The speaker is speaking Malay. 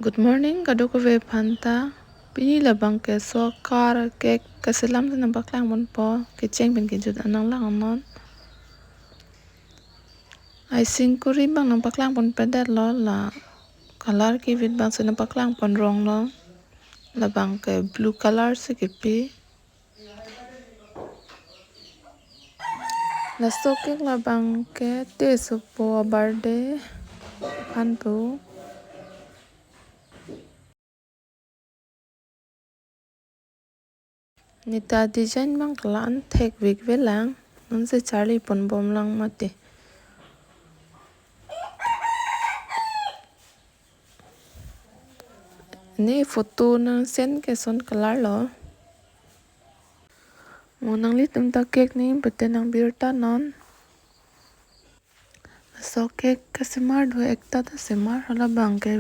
Good morning, kadoko ve phanta. Pini labang ke so kar ke kasilam na baklang mon po ke cheng ben ke jut anang lang anon. I sing kuri bang nang baklang pon pedet lo la kalar ki vit bang sa baklang pon rong lo. Labang ke blue color se ke pi. La sokek labang ke te so po birthday pan po. Nita design bang kalan tek wik velang. Nun se Charlie pon bom lang mati. Ni photo nang sen ke son kalar lo. Nang litum ta cake ni bete nang birta non. So cake kasimar do ekta ta simar hala bang ke